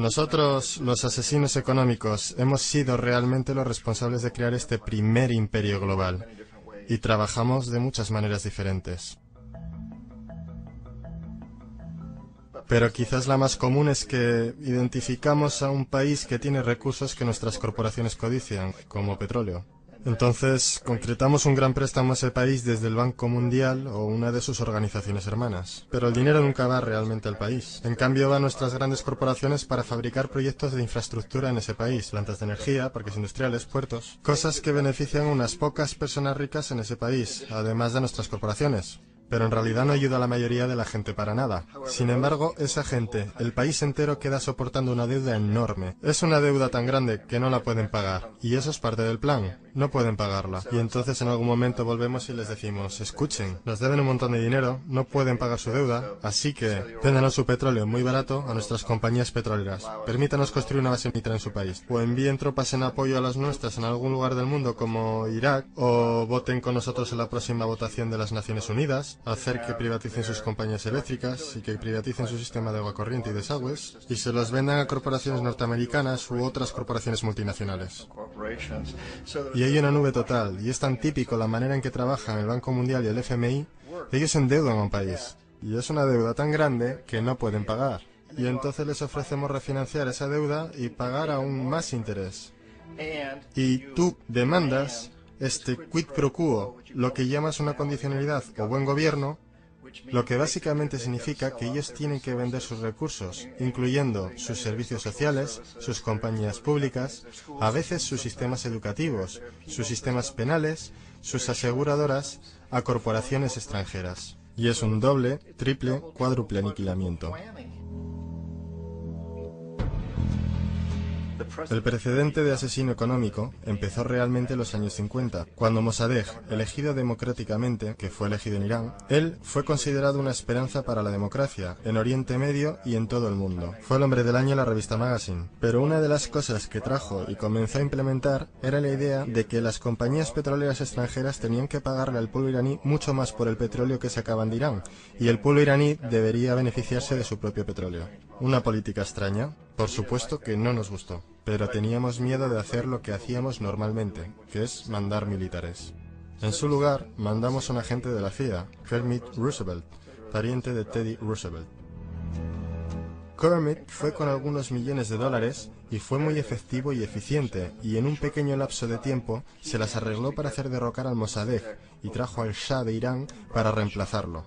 Nosotros, los asesinos económicos, hemos sido realmente los responsables de crear este primer imperio global. Y trabajamos de muchas maneras diferentes. Pero quizás la más común es que identificamos a un país que tiene recursos que nuestras corporaciones codician, como petróleo. Entonces, concretamos un gran préstamo a ese país desde el Banco Mundial o una de sus organizaciones hermanas. Pero el dinero nunca va realmente al país. En cambio, va a nuestras grandes corporaciones para fabricar proyectos de infraestructura en ese país, plantas de energía, parques industriales, puertos, cosas que benefician a unas pocas personas ricas en ese país, además de nuestras corporaciones. Pero en realidad no ayuda a la mayoría de la gente para nada. Sin embargo, esa gente, el país entero queda soportando una deuda enorme. Es una deuda tan grande que no la pueden pagar. Y eso es parte del plan. No pueden pagarla. Y entonces en algún momento volvemos y les decimos, escuchen, nos deben un montón de dinero, no pueden pagar su deuda, así que véndanos su petróleo muy barato a nuestras compañías petroleras. Permítanos construir una base militar en su país. O envíen tropas en apoyo a las nuestras en algún lugar del mundo como Irak, o voten con nosotros en la próxima votación de las Naciones Unidas, hacer que privaticen sus compañías eléctricas y que privaticen su sistema de agua corriente y desagües, y se los vendan a corporaciones norteamericanas u otras corporaciones multinacionales. Y hay una nube total, y es tan típico la manera en que trabajan el Banco Mundial y el FMI, ellos endeudan a un país, y es una deuda tan grande que no pueden pagar. Y entonces les ofrecemos refinanciar esa deuda y pagar aún más interés. Y tú demandas este quid pro quo, lo que llamas una condicionalidad o buen gobierno, lo que básicamente significa que ellos tienen que vender sus recursos, incluyendo sus servicios sociales, sus compañías públicas, a veces sus sistemas educativos, sus sistemas penales, sus aseguradoras, a corporaciones extranjeras. Y es un doble, triple, cuádruple aniquilamiento. El precedente de asesino económico empezó realmente en los años 50, cuando Mossadegh, elegido democráticamente, que fue elegido en Irán, él fue considerado una esperanza para la democracia, en Oriente Medio y en todo el mundo. Fue el hombre del año en la revista Magazine. Pero una de las cosas que trajo y comenzó a implementar era la idea de que las compañías petroleras extranjeras tenían que pagarle al pueblo iraní mucho más por el petróleo que sacaban de Irán, y el pueblo iraní debería beneficiarse de su propio petróleo. Una política extraña, por supuesto que no nos gustó. Pero teníamos miedo de hacer lo que hacíamos normalmente, que es mandar militares. En su lugar, mandamos a un agente de la CIA, Kermit Roosevelt, pariente de Teddy Roosevelt. Kermit fue con algunos millones de dólares y fue muy efectivo y eficiente, y en un pequeño lapso de tiempo se las arregló para hacer derrocar al Mossadegh y trajo al Shah de Irán para reemplazarlo,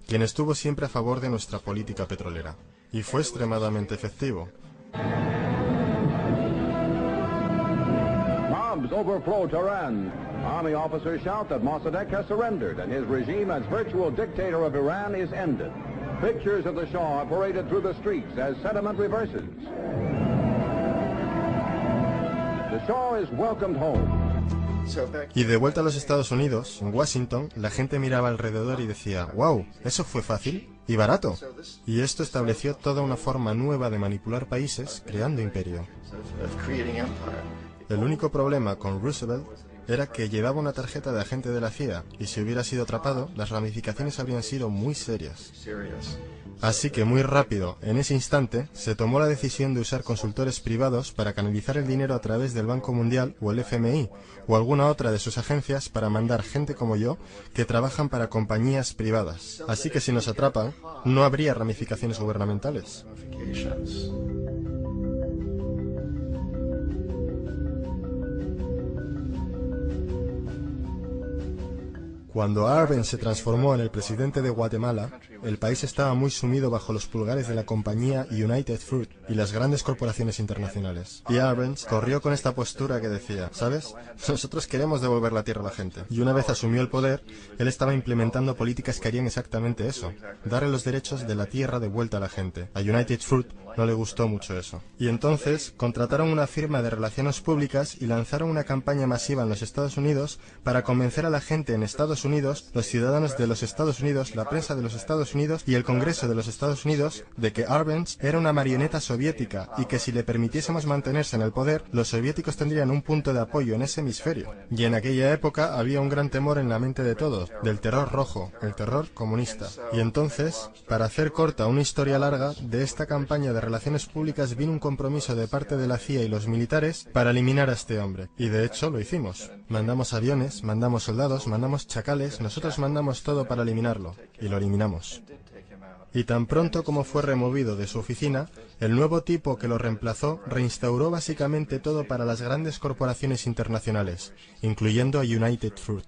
quien estuvo siempre a favor de nuestra política petrolera. Y fue extremadamente efectivo. Bombs overflow Tehran. Army officers shout that Mossadegh has surrendered and his regime as virtual dictator of Iran is ended. Pictures of the Shah are paraded through the streets as sentiment reverses. The Shah is welcomed home. Y de vuelta a los Estados Unidos, en Washington, la gente miraba alrededor y decía, wow, ¿eso fue fácil? Y barato. Y esto estableció toda una forma nueva de manipular países, creando imperio. El único problema con Roosevelt era que llevaba una tarjeta de agente de la CIA, y si hubiera sido atrapado, las ramificaciones habrían sido muy serias. Así que muy rápido, en ese instante, se tomó la decisión de usar consultores privados para canalizar el dinero a través del Banco Mundial o el FMI, o alguna otra de sus agencias para mandar gente como yo, que trabajan para compañías privadas. Así que si nos atrapan, no habría ramificaciones gubernamentales. Cuando Arbenz se transformó en el presidente de Guatemala, el país estaba muy sumido bajo los pulgares de la compañía United Fruit y las grandes corporaciones internacionales. Y Arbenz corrió con esta postura que decía, ¿sabes? Nosotros queremos devolver la tierra a la gente. Y una vez asumió el poder, él estaba implementando políticas que harían exactamente eso, darle los derechos de la tierra de vuelta a la gente. A United Fruit no le gustó mucho eso. Y entonces contrataron una firma de relaciones públicas y lanzaron una campaña masiva en los Estados Unidos para convencer a la gente en Estados Unidos, los ciudadanos de los Estados Unidos, la prensa de los Estados Estados Unidos y el Congreso de los Estados Unidos de que Arbenz era una marioneta soviética y que si le permitiésemos mantenerse en el poder, los soviéticos tendrían un punto de apoyo en ese hemisferio. Y en aquella época había un gran temor en la mente de todos, del terror rojo, el terror comunista. Y entonces, para hacer corta una historia larga, de esta campaña de relaciones públicas vino un compromiso de parte de la CIA y los militares para eliminar a este hombre. Y de hecho lo hicimos. Mandamos aviones, mandamos soldados, mandamos chacales, nosotros mandamos todo para eliminarlo. Y lo eliminamos. Y tan pronto como fue removido de su oficina, el nuevo tipo que lo reemplazó reinstauró básicamente todo para las grandes corporaciones internacionales, incluyendo a United Fruit.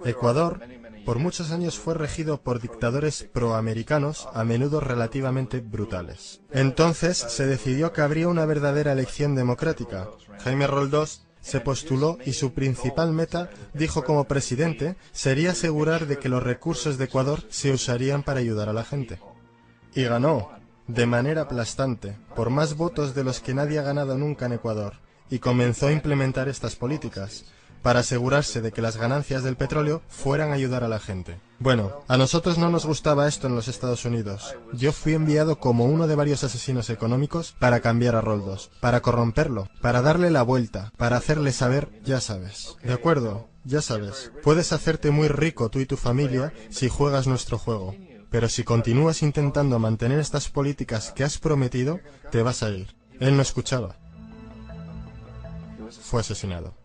Ecuador, por muchos años fue regido por dictadores proamericanos, a menudo relativamente brutales. Entonces se decidió que habría una verdadera elección democrática. Jaime Roldós se postuló y su principal meta, dijo como presidente, sería asegurar de que los recursos de Ecuador se usarían para ayudar a la gente. Y ganó, de manera aplastante, por más votos de los que nadie ha ganado nunca en Ecuador, y comenzó a implementar estas políticas, para asegurarse de que las ganancias del petróleo fueran a ayudar a la gente. Bueno, a nosotros no nos gustaba esto en los Estados Unidos. Yo fui enviado como uno de varios asesinos económicos para cambiar a Roldós, para corromperlo, para darle la vuelta, para hacerle saber, ya sabes. ¿De acuerdo? Ya sabes. Puedes hacerte muy rico tú y tu familia si juegas nuestro juego. Pero si continúas intentando mantener estas políticas que has prometido, te vas a ir. Él no escuchaba. Fue asesinado.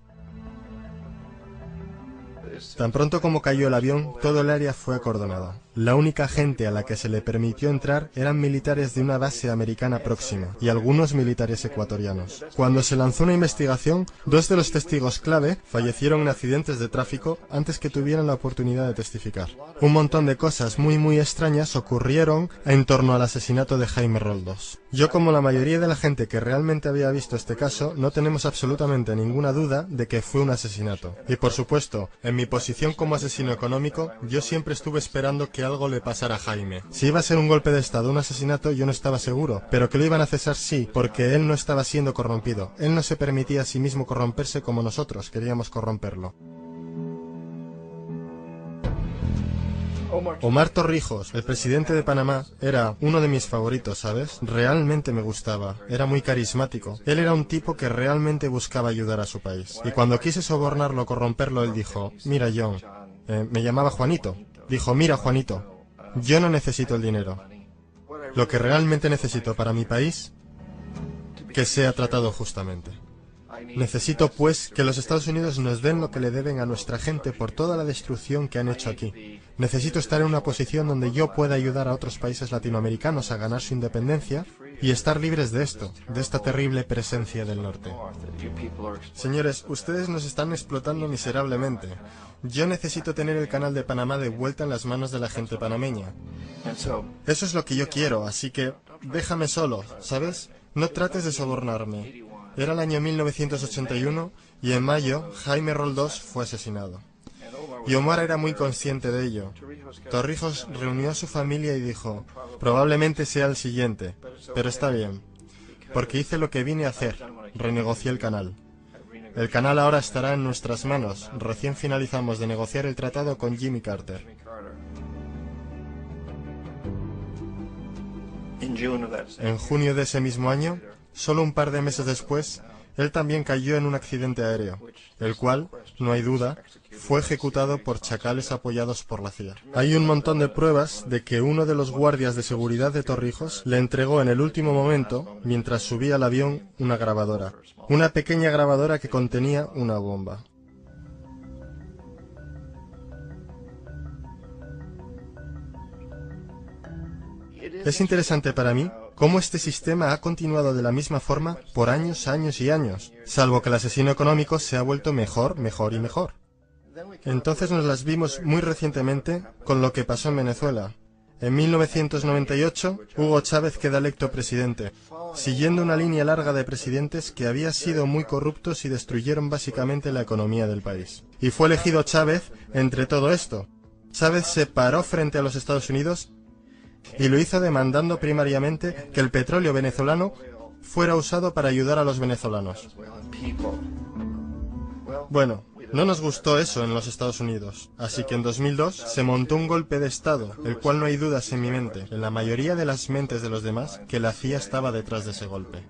Tan pronto como cayó el avión, todo el área fue acordonada. La única gente a la que se le permitió entrar eran militares de una base americana próxima y algunos militares ecuatorianos. Cuando se lanzó una investigación, 2 de los testigos clave fallecieron en accidentes de tráfico antes que tuvieran la oportunidad de testificar. Un montón de cosas muy extrañas ocurrieron en torno al asesinato de Jaime Roldós. Yo, como la mayoría de la gente que realmente había visto este caso, no tenemos absolutamente ninguna duda de que fue un asesinato. Y por supuesto, en mi posición como asesino económico, yo siempre estuve esperando que algo le pasara a Jaime. Si iba a ser un golpe de estado o un asesinato, yo no estaba seguro, pero que lo iban a cesar sí, porque él no estaba siendo corrompido. Él no se permitía a sí mismo corromperse como nosotros queríamos corromperlo. Omar Torrijos, el presidente de Panamá, era uno de mis favoritos, ¿sabes? Realmente me gustaba, era muy carismático. Él era un tipo que realmente buscaba ayudar a su país. Y cuando quise sobornarlo o corromperlo, él dijo, mira John, me llamaba Juanito. Dijo, mira Juanito, yo no necesito el dinero. Lo que realmente necesito para mi país, que sea tratado justamente. Necesito, pues, que los Estados Unidos nos den lo que le deben a nuestra gente por toda la destrucción que han hecho aquí. Necesito estar en una posición donde yo pueda ayudar a otros países latinoamericanos a ganar su independencia y estar libres de esto, de esta terrible presencia del norte. Señores, ustedes nos están explotando miserablemente. Yo necesito tener el canal de Panamá de vuelta en las manos de la gente panameña. Eso es lo que yo quiero, así que déjame solo, ¿sabes? No trates de sobornarme. Era el año 1981 y en mayo Jaime Roldós fue asesinado. Y Omar era muy consciente de ello. Torrijos reunió a su familia y dijo, probablemente sea el siguiente, pero está bien, porque hice lo que vine a hacer, renegocié el canal. El canal ahora estará en nuestras manos, recién finalizamos de negociar el tratado con Jimmy Carter. En junio de ese mismo año, solo un par de meses después, él también cayó en un accidente aéreo, el cual, no hay duda, fue ejecutado por chacales apoyados por la CIA. Hay un montón de pruebas de que uno de los guardias de seguridad de Torrijos le entregó en el último momento, mientras subía al avión, una grabadora. Una pequeña grabadora que contenía una bomba. Es interesante para mí cómo este sistema ha continuado de la misma forma por años y años, salvo que el asesino económico se ha vuelto mejor y mejor. Entonces nos las vimos muy recientemente con lo que pasó en Venezuela. En 1998, Hugo Chávez queda electo presidente, siguiendo una línea larga de presidentes que había sido muy corruptos y destruyeron básicamente la economía del país. Y fue elegido Chávez entre todo esto. Chávez se paró frente a los Estados Unidos y lo hizo demandando primariamente que el petróleo venezolano fuera usado para ayudar a los venezolanos. Bueno, No nos gustó eso en los Estados Unidos, así que en 2002 se montó un golpe de Estado, el cual no hay dudas en mi mente, en la mayoría de las mentes de los demás, que la CIA estaba detrás de ese golpe.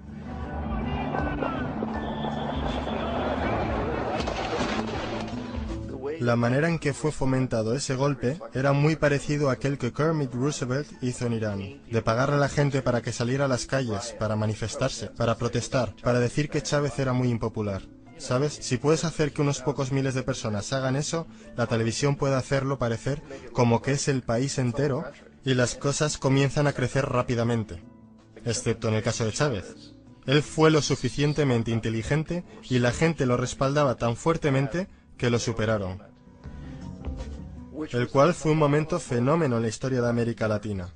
La manera en que fue fomentado ese golpe era muy parecido a aquel que Kermit Roosevelt hizo en Irán, de pagarle a la gente para que saliera a las calles, para manifestarse, para protestar, para decir que Chávez era muy impopular. ¿Sabes? Si puedes hacer que unos pocos miles de personas hagan eso, la televisión puede hacerlo parecer como que es el país entero y las cosas comienzan a crecer rápidamente, excepto en el caso de Chávez. Él fue lo suficientemente inteligente y la gente lo respaldaba tan fuertemente que lo superaron, el cual fue un momento fenómeno en la historia de América Latina.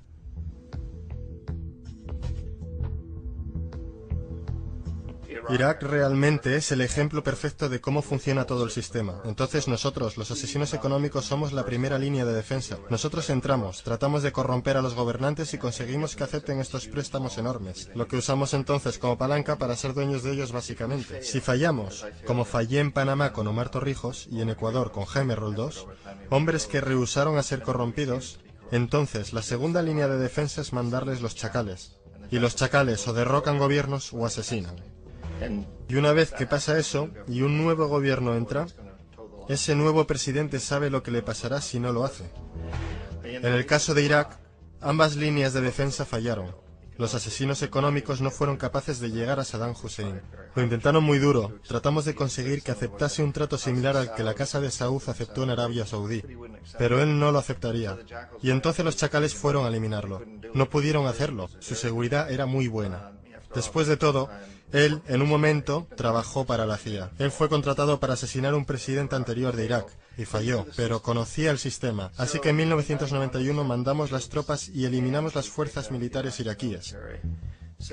Irak realmente es el ejemplo perfecto de cómo funciona todo el sistema. Entonces nosotros, los asesinos económicos, somos la primera línea de defensa. Nosotros entramos, tratamos de corromper a los gobernantes y conseguimos que acepten estos préstamos enormes, lo que usamos entonces como palanca para ser dueños de ellos básicamente. Si fallamos, como fallé en Panamá con Omar Torrijos y en Ecuador con Jaime Roldós, hombres que rehusaron a ser corrompidos, entonces la segunda línea de defensa es mandarles los chacales. Y los chacales o derrocan gobiernos o asesinan. Y una vez que pasa eso, y un nuevo gobierno entra, ese nuevo presidente sabe lo que le pasará si no lo hace. En el caso de Irak, ambas líneas de defensa fallaron. Los asesinos económicos no fueron capaces de llegar a Saddam Hussein. Lo intentaron muy duro. Tratamos de conseguir que aceptase un trato similar al que la Casa de Saud aceptó en Arabia Saudí. Pero él no lo aceptaría. Y entonces los chacales fueron a eliminarlo. No pudieron hacerlo. Su seguridad era muy buena. Después de todo, él, en un momento, trabajó para la CIA. Él fue contratado para asesinar a un presidente anterior de Irak, y falló, pero conocía el sistema. Así que en 1991 mandamos las tropas y eliminamos las fuerzas militares iraquíes.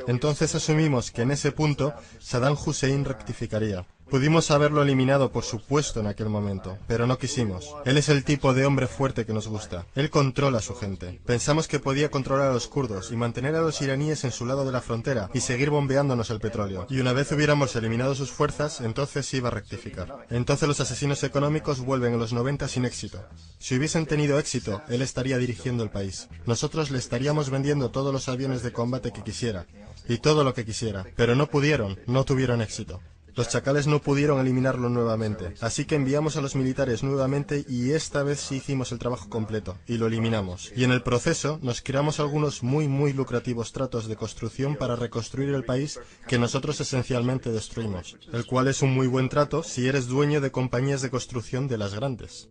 Entonces asumimos que en ese punto Saddam Hussein rectificaría. Pudimos haberlo eliminado, por supuesto, en aquel momento, pero no quisimos. Él es el tipo de hombre fuerte que nos gusta. Él controla a su gente. Pensamos que podía controlar a los kurdos y mantener a los iraníes en su lado de la frontera y seguir bombeándonos el petróleo. Y una vez hubiéramos eliminado sus fuerzas, entonces iba a rectificar. Entonces los asesinos económicos vuelven en los 90 sin éxito. Si hubiesen tenido éxito, él estaría dirigiendo el país. Nosotros le estaríamos vendiendo todos los aviones de combate que quisiera y todo lo que quisiera, pero no pudieron, no tuvieron éxito. Los chacales no pudieron eliminarlo nuevamente, así que enviamos a los militares nuevamente y esta vez sí hicimos el trabajo completo, y lo eliminamos. Y en el proceso nos creamos algunos muy lucrativos tratos de construcción para reconstruir el país que nosotros esencialmente destruimos, el cual es un muy buen trato si eres dueño de compañías de construcción de las grandes.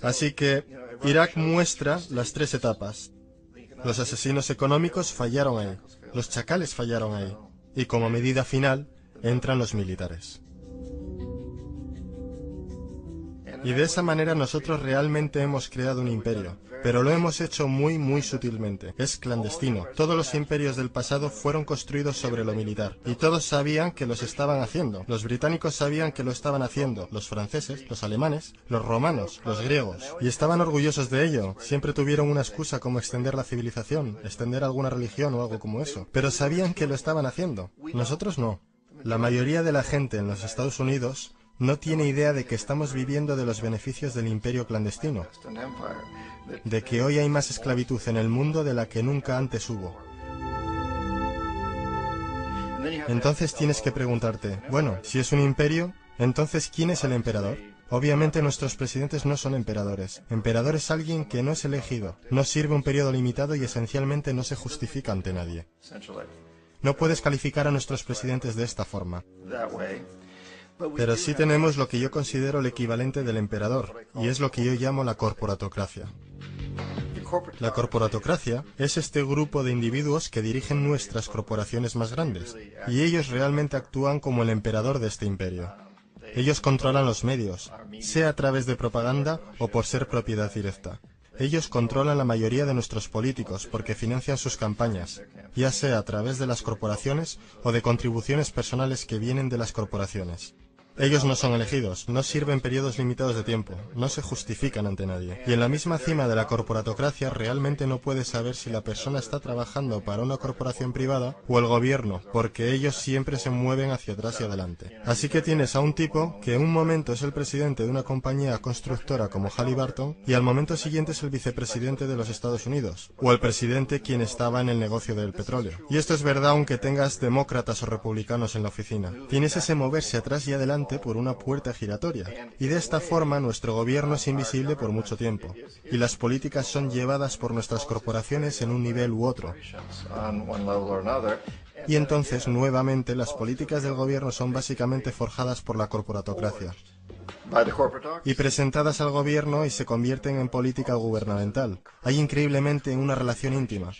Así que Irak muestra las tres etapas. Los asesinos económicos fallaron ahí, los chacales fallaron ahí, y como medida final, entran los militares. Y de esa manera nosotros realmente hemos creado un imperio, pero lo hemos hecho muy sutilmente. Es clandestino. Todos los imperios del pasado fueron construidos sobre lo militar, y todos sabían que los estaban haciendo. Los británicos sabían que lo estaban haciendo, los franceses, los alemanes, los romanos, los griegos, y estaban orgullosos de ello. Siempre tuvieron una excusa como extender la civilización, extender alguna religión o algo como eso, pero sabían que lo estaban haciendo. Nosotros no. La mayoría de la gente en los Estados Unidos no tiene idea de que estamos viviendo de los beneficios del imperio clandestino, de que hoy hay más esclavitud en el mundo de la que nunca antes hubo. Entonces tienes que preguntarte, bueno, si es un imperio, entonces ¿quién es el emperador? Obviamente nuestros presidentes no son emperadores. Emperador es alguien que no es elegido, no sirve un periodo limitado y esencialmente no se justifica ante nadie. No puedes calificar a nuestros presidentes de esta forma. Pero sí tenemos lo que yo considero el equivalente del emperador, y es lo que yo llamo la corporatocracia. La corporatocracia es este grupo de individuos que dirigen nuestras corporaciones más grandes, y ellos realmente actúan como el emperador de este imperio. Ellos controlan los medios, sea a través de propaganda o por ser propiedad directa. Ellos controlan la mayoría de nuestros políticos porque financian sus campañas, ya sea a través de las corporaciones o de contribuciones personales que vienen de las corporaciones. Ellos no son elegidos, no sirven periodos limitados de tiempo, no se justifican ante nadie. Y en la misma cima de la corporatocracia realmente no puedes saber si la persona está trabajando para una corporación privada o el gobierno, porque ellos siempre se mueven hacia atrás y adelante. Así que tienes a un tipo que en un momento es el presidente de una compañía constructora como Halliburton y al momento siguiente es el vicepresidente de los Estados Unidos, o el presidente quien estaba en el negocio del petróleo. Y esto es verdad aunque tengas demócratas o republicanos en la oficina. Tienes ese moverse atrás y adelante por una puerta giratoria. Y de esta forma nuestro gobierno es invisible por mucho tiempo. Y las políticas son llevadas por nuestras corporaciones en un nivel u otro. Y entonces, nuevamente, las políticas del gobierno son básicamente forjadas por la corporatocracia. Y presentadas al gobierno y se convierten en política gubernamental. Hay increíblemente una relación íntima.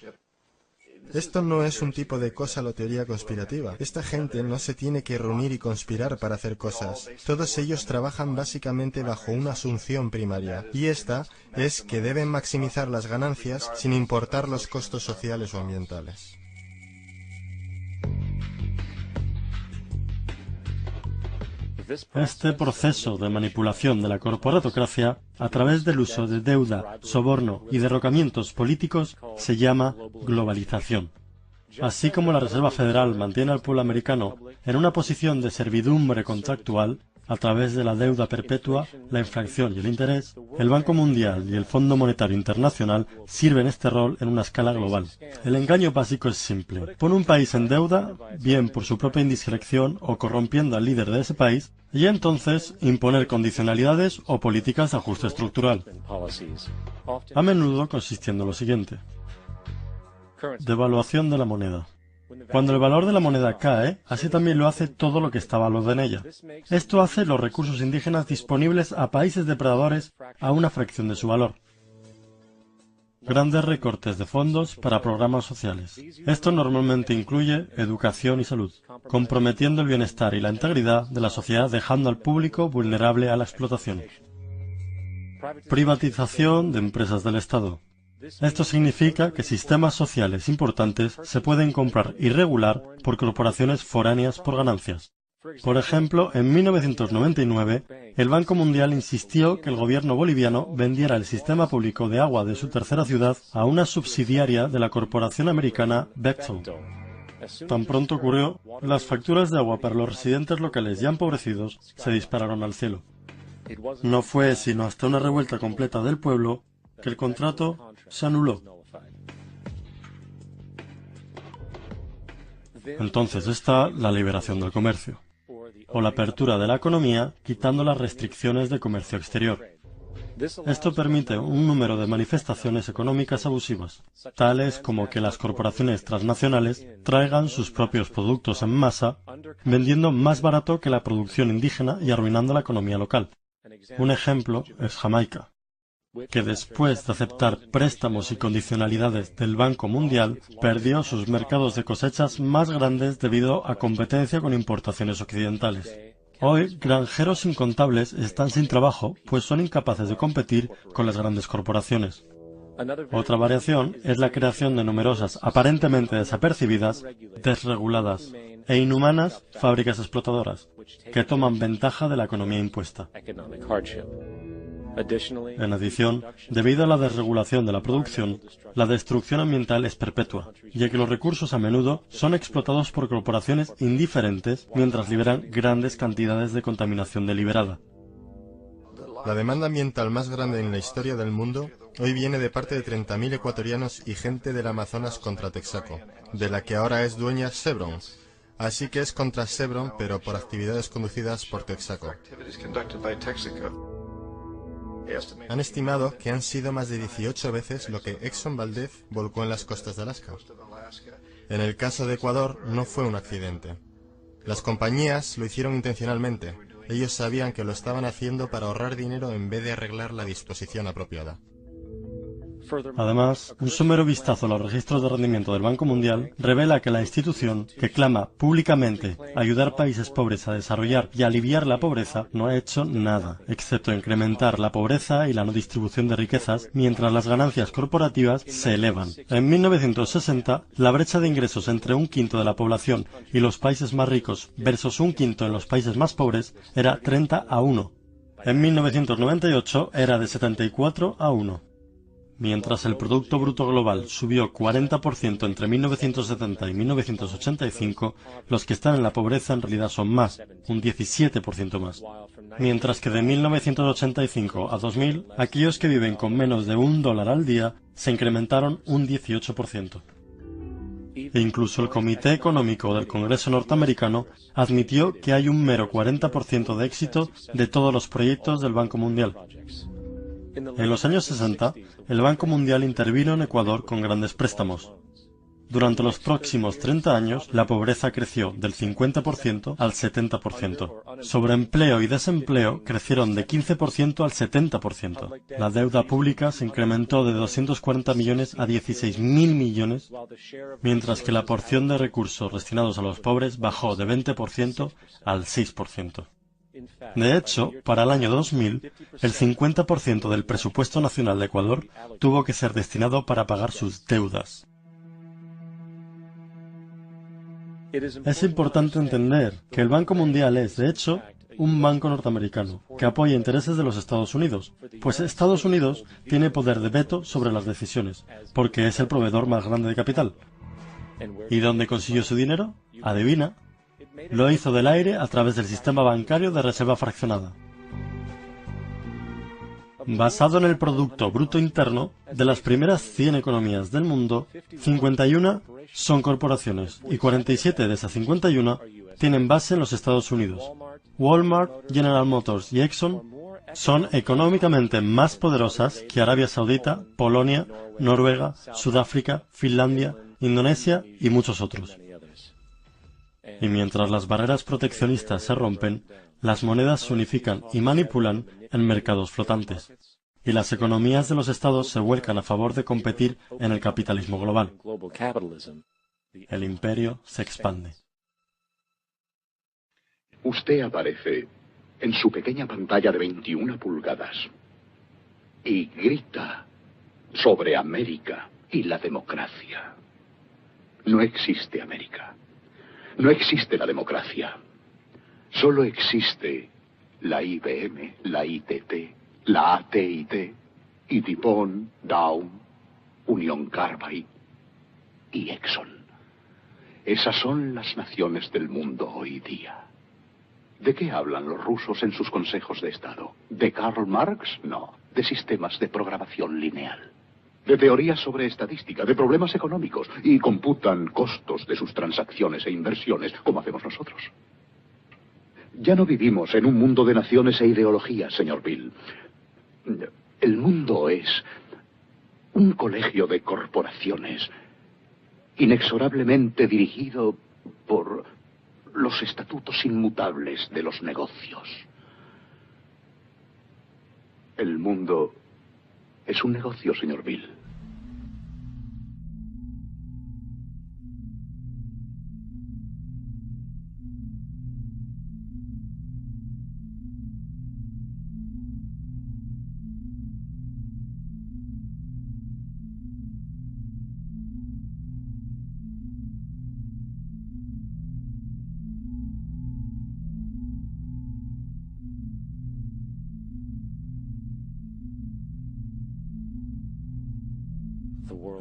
Esto no es un tipo de cosa o teoría conspirativa. Esta gente no se tiene que reunir y conspirar para hacer cosas. Todos ellos trabajan básicamente bajo una asunción primaria, y esta es que deben maximizar las ganancias sin importar los costos sociales o ambientales. Este proceso de manipulación de la corporatocracia a través del uso de deuda, soborno y derrocamientos políticos se llama globalización. Así como la Reserva Federal mantiene al pueblo americano en una posición de servidumbre contractual a través de la deuda perpetua, la inflación y el interés, el Banco Mundial y el Fondo Monetario Internacional sirven este rol en una escala global. El engaño básico es simple. Pone un país en deuda, bien por su propia indiscreción o corrompiendo al líder de ese país, y entonces imponer condicionalidades o políticas de ajuste estructural. A menudo consistiendo en lo siguiente. Devaluación de la moneda. Cuando el valor de la moneda cae, así también lo hace todo lo que está valuado en ella. Esto hace los recursos indígenas disponibles a países depredadores a una fracción de su valor. Grandes recortes de fondos para programas sociales. Esto normalmente incluye educación y salud, comprometiendo el bienestar y la integridad de la sociedad, dejando al público vulnerable a la explotación. Privatización de empresas del Estado. Esto significa que sistemas sociales importantes se pueden comprar y regular por corporaciones foráneas por ganancias. Por ejemplo, en 1999, el Banco Mundial insistió que el gobierno boliviano vendiera el sistema público de agua de su tercera ciudad a una subsidiaria de la corporación americana Bechtel. Tan pronto ocurrió, las facturas de agua para los residentes locales ya empobrecidos se dispararon al cielo. No fue sino hasta una revuelta completa del pueblo que el contrato se anuló. Entonces está la liberación del comercio, o la apertura de la economía quitando las restricciones de comercio exterior. Esto permite un número de manifestaciones económicas abusivas, tales como que las corporaciones transnacionales traigan sus propios productos en masa, vendiendo más barato que la producción indígena y arruinando la economía local. Un ejemplo es Jamaica, que después de aceptar préstamos y condicionalidades del Banco Mundial, perdió sus mercados de cosechas más grandes debido a competencia con importaciones occidentales. Hoy, granjeros incontables están sin trabajo, pues son incapaces de competir con las grandes corporaciones. Otra variación es la creación de numerosas, aparentemente desapercibidas, desreguladas e inhumanas fábricas explotadoras, que toman ventaja de la economía impuesta. En adición, debido a la desregulación de la producción, la destrucción ambiental es perpetua, ya que los recursos a menudo son explotados por corporaciones indiferentes mientras liberan grandes cantidades de contaminación deliberada. La demanda ambiental más grande en la historia del mundo hoy viene de parte de 30.000 ecuatorianos y gente del Amazonas contra Texaco, de la que ahora es dueña Chevron. Así que es contra Chevron, pero por actividades conducidas por Texaco. Han estimado que han sido más de 18 veces lo que Exxon Valdez volcó en las costas de Alaska. En el caso de Ecuador no fue un accidente. Las compañías lo hicieron intencionalmente. Ellos sabían que lo estaban haciendo para ahorrar dinero en vez de arreglar la disposición apropiada. Además, un somero vistazo a los registros de rendimiento del Banco Mundial revela que la institución, que clama públicamente ayudar a países pobres a desarrollar y aliviar la pobreza, no ha hecho nada, excepto incrementar la pobreza y la no distribución de riquezas, mientras las ganancias corporativas se elevan. En 1960, la brecha de ingresos entre un quinto de la población y los países más ricos versus un quinto en los países más pobres era 30-1. En 1998 era de 74-1. Mientras el Producto Bruto Global subió 40% entre 1970 y 1985, los que están en la pobreza en realidad son más, un 17% más. Mientras que de 1985 a 2000, aquellos que viven con menos de $1 al día se incrementaron un 18%. E incluso el Comité Económico del Congreso norteamericano admitió que hay un mero 40% de éxito de todos los proyectos del Banco Mundial. En los años 60, el Banco Mundial intervino en Ecuador con grandes préstamos. Durante los próximos 30 años, la pobreza creció del 50% al 70%. Sobreempleo y desempleo crecieron de 15% al 70%. La deuda pública se incrementó de 240 millones a 16.000 millones, mientras que la porción de recursos destinados a los pobres bajó de 20% al 6%. De hecho, para el año 2000, el 50% del presupuesto nacional de Ecuador tuvo que ser destinado para pagar sus deudas. Es importante entender que el Banco Mundial es, de hecho, un banco norteamericano que apoya intereses de los Estados Unidos, pues Estados Unidos tiene poder de veto sobre las decisiones, porque es el proveedor más grande de capital. ¿Y dónde consiguió su dinero? Adivina. Lo hizo del aire a través del sistema bancario de reserva fraccionada. Basado en el Producto Bruto Interno, de las primeras 100 economías del mundo, 51 son corporaciones y 47 de esas 51 tienen base en los Estados Unidos. Walmart, General Motors y Exxon son económicamente más poderosas que Arabia Saudita, Polonia, Noruega, Sudáfrica, Finlandia, Indonesia y muchos otros. Y mientras las barreras proteccionistas se rompen, las monedas se unifican y manipulan en mercados flotantes, y las economías de los estados se vuelcan a favor de competir en el capitalismo global. El imperio se expande. Usted aparece en su pequeña pantalla de 21 pulgadas y grita sobre América y la democracia. No existe América. No existe la democracia. Solo existe la IBM, la ITT, la AT&T, y DuPont, Dow, Union Carbide y Exxon. Esas son las naciones del mundo hoy día. ¿De qué hablan los rusos en sus consejos de Estado? ¿De Karl Marx? No. De sistemas de programación lineal. De teorías sobre estadística, de problemas económicos, y computan costos de sus transacciones e inversiones, como hacemos nosotros. Ya no vivimos en un mundo de naciones e ideologías, señor Bill. El mundo es un colegio de corporaciones, inexorablemente dirigido por los estatutos inmutables de los negocios. El mundo es un negocio, señor Bill.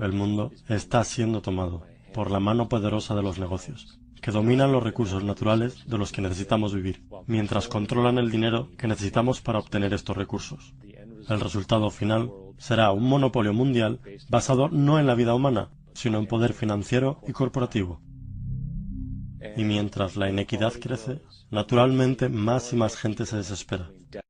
El mundo está siendo tomado por la mano poderosa de los negocios, que dominan los recursos naturales de los que necesitamos vivir, mientras controlan el dinero que necesitamos para obtener estos recursos. El resultado final será un monopolio mundial basado no en la vida humana, sino en poder financiero y corporativo. Y mientras la inequidad crece, naturalmente más y más gente se desespera.